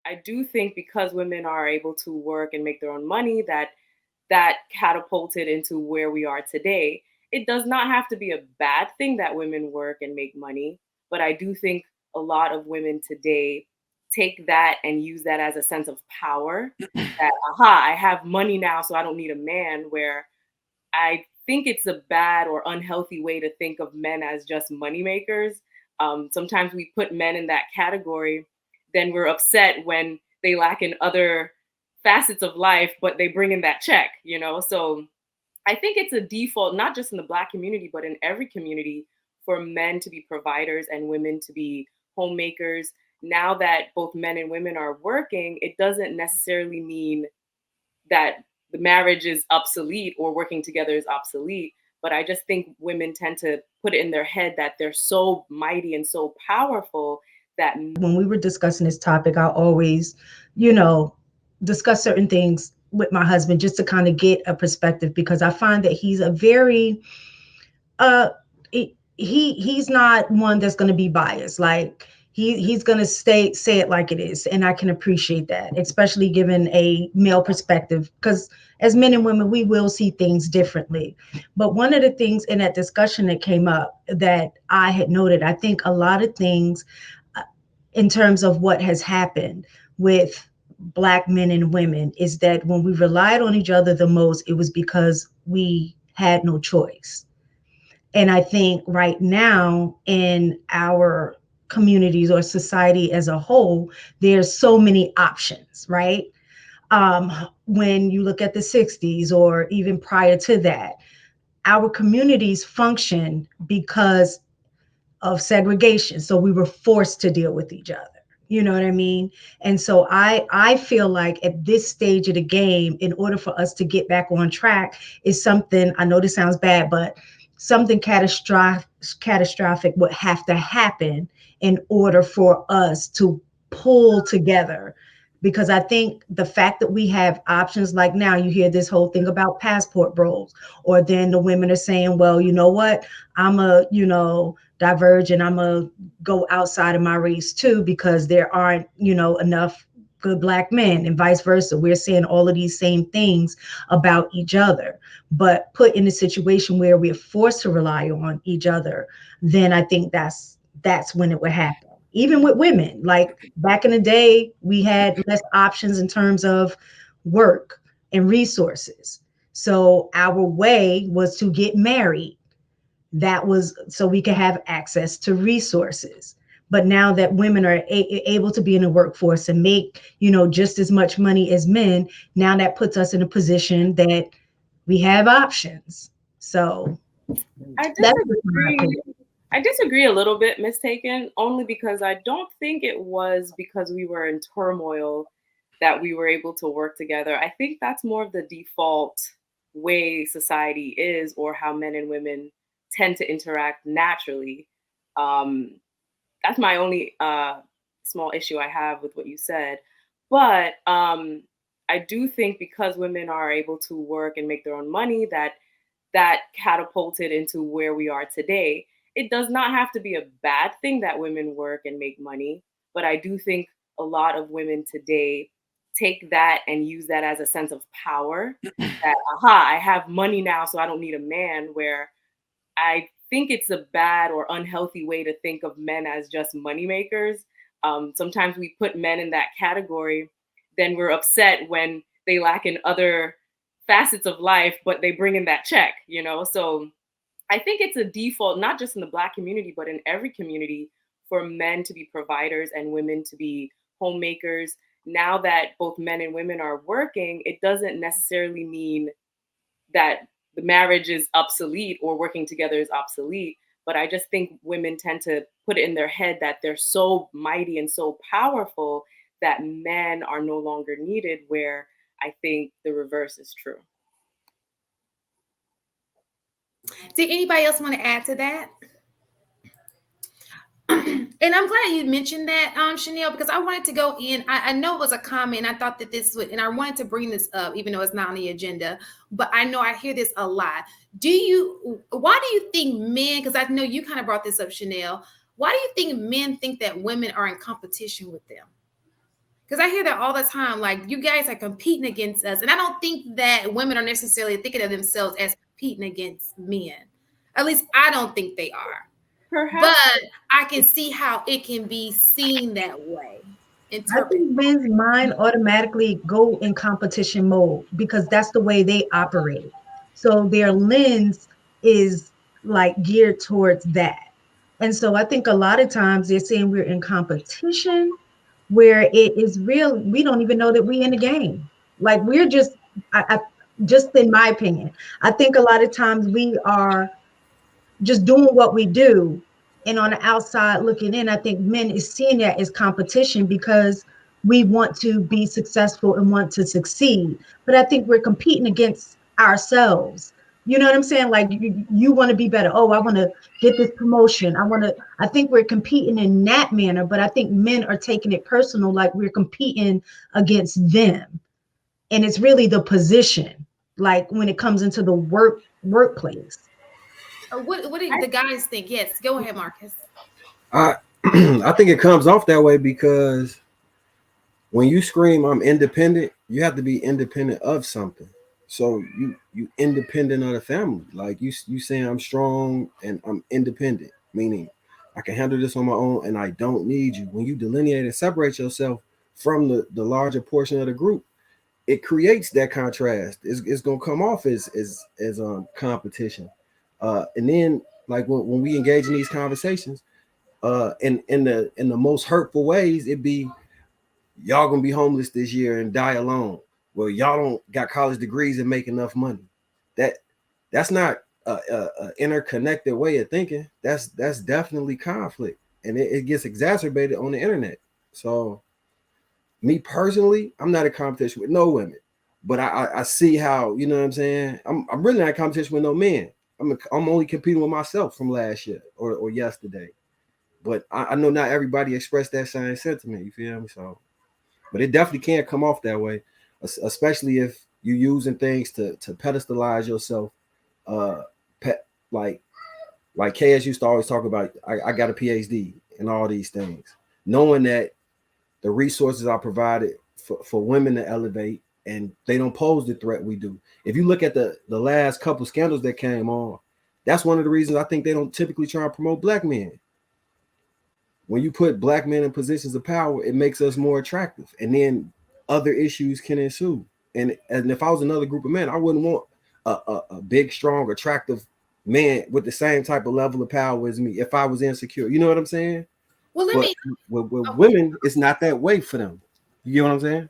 I do think because women are able to work and make their own money, that catapulted into where we are today. It does not have to be a bad thing that women work and make money, but I do think a lot of women today take that and use that as a sense of power. That aha, I have money now, so I don't need a man. Where I think it's a bad or unhealthy way to think of men as just money makers. Sometimes we put men in that category, then we're upset when they lack in other facets of life, but they bring in that check, you know? So I think it's a default, not just in the Black community, but in every community, for men to be providers and women to be homemakers. Now that both men and women are working, it doesn't necessarily mean that the marriage is obsolete or working together is obsolete. But I just think women tend to put it in their head that they're so mighty and so powerful that When we were discussing this topic, I always, you know, discuss certain things with my husband just to kind of get a perspective because I find that he's a very uh he's not one that's going to be biased. Like he's going to say it like it is, and I can appreciate that, especially given a male perspective, because as men and women we will see things differently. But one of the things in that discussion that came up that I had noted, I think a lot of things in terms of what has happened with Black men and women is that when we relied on each other the most, it was because we had no choice. And I think right now in our communities or society as a whole, there's so many options, right? When you look at the 60s or even prior to that, our communities function because of segregation. So we were forced to deal with each other. You know what I mean? And so I feel like at this stage of the game, in order for us to get back on track, is something, I know this sounds bad, but something catastrophic would have to happen in order for us to pull together. Because I think the fact that we have options, like now you hear this whole thing about passport bros, or then the women are saying, well, you know what, I'm a, diverge and I'm gonna go outside of my race too because there aren't, enough good Black men, and vice versa. We're saying all of these same things about each other, but put in a situation where we're forced to rely on each other, then I think that's when it would happen. Even with women, like back in the day, we had less options in terms of work and resources. So our way was to get married. That was so we could have access to resources. But now that women are able to be in the workforce and make, just as much money as men, now that puts us in a position that we have options. So I that's just my disagree. opinion. I disagree a little bit, mistaken, only because I don't think it was because we were in turmoil that we were able to work together. I think that's more of the default way society is, or how men and women tend to interact naturally. Um, that's my only small issue I have with what you said. But I do think because women are able to work and make their own money, that catapulted into where we are today. It does not have to be a bad thing that women work and make money, but I do think a lot of women today take that and use that as a sense of power. That aha, I have money now, so I don't need a man. Where I think it's a bad or unhealthy way to think of men as just money makers. Sometimes we put men in that category, then we're upset when they lack in other facets of life, but they bring in that check, you know? So I think it's a default, not just in the Black community, but in every community, for men to be providers and women to be homemakers. Now that both men and women are working, it doesn't necessarily mean that the marriage is obsolete or working together is obsolete. But I just think women tend to put it in their head that they're so mighty and so powerful that men are no longer needed, where I think the reverse is true. Did anybody else want to add to that? And I'm glad you mentioned that, Chanel, because I wanted to go in. I know it was a comment. I thought that this would, and I wanted to bring this up, even though it's not on the agenda. But I know I hear this a lot. Why do you think men? Because I know you kind of brought this up, Chanel. Why do you think men think that women are in competition with them? Because I hear that all the time. Like, you guys are competing against us. And I don't think that women are necessarily thinking of themselves as competing against men. At least I don't think they are. Perhaps. But I can see how it can be seen that way. I Interpret. think men's mind automatically go in competition mode because that's the way they operate. So their lens is like geared towards that. And so I think a lot of times they're saying we're in competition where it is real. We don't even know that we're in the game. Like we're just, I just in my opinion, I think a lot of times we are just doing what we do. And on the outside looking in, I think men is seeing that as competition because we want to be successful and want to succeed. But I think we're competing against ourselves. You know what I'm saying? Like you want to be better. Oh, I want to get this promotion. I think we're competing in that manner, but I think men are taking it personal, like we're competing against them. And it's really the position, like when it comes into the workplace. What do the guys think? Yes, go ahead, Marcus. I I think it comes off that way because when you scream I'm independent, you have to be independent of something. So you independent of the family. Like you saying I'm strong and I'm independent, meaning I can handle this on my own and I don't need you. When you delineate and separate yourself from the larger portion of the group, it creates that contrast. It's gonna come off as competition. And then like when we engage in these conversations, in the most hurtful ways, it be y'all gonna be homeless this year and die alone. Well, y'all don't got college degrees and make enough money. That's not a interconnected way of thinking. That's definitely conflict, and it gets exacerbated on the internet. So, me personally, I'm not in competition with no women, but I see how, you know what I'm saying. I'm really not in competition with no men. I'm only competing with myself from last year or yesterday. But I know not everybody expressed that same sentiment. You feel me? So. But it definitely can't come off that way, especially if you're using things to pedestalize yourself. Like KS used to always talk about, I got a PhD and all these things, knowing that the resources are provided for women to elevate and they don't pose the threat we do. If you look at the last couple scandals that came on, that's one of the reasons I think they don't typically try and promote black men. When you put black men in positions of power, it makes us more attractive. And then other issues can ensue. And if I was another group of men, I wouldn't want a big, strong, attractive man with the same type of level of power as me if I was insecure. You know what I'm saying? Well, with women, it's not that way for them. You get what I'm saying?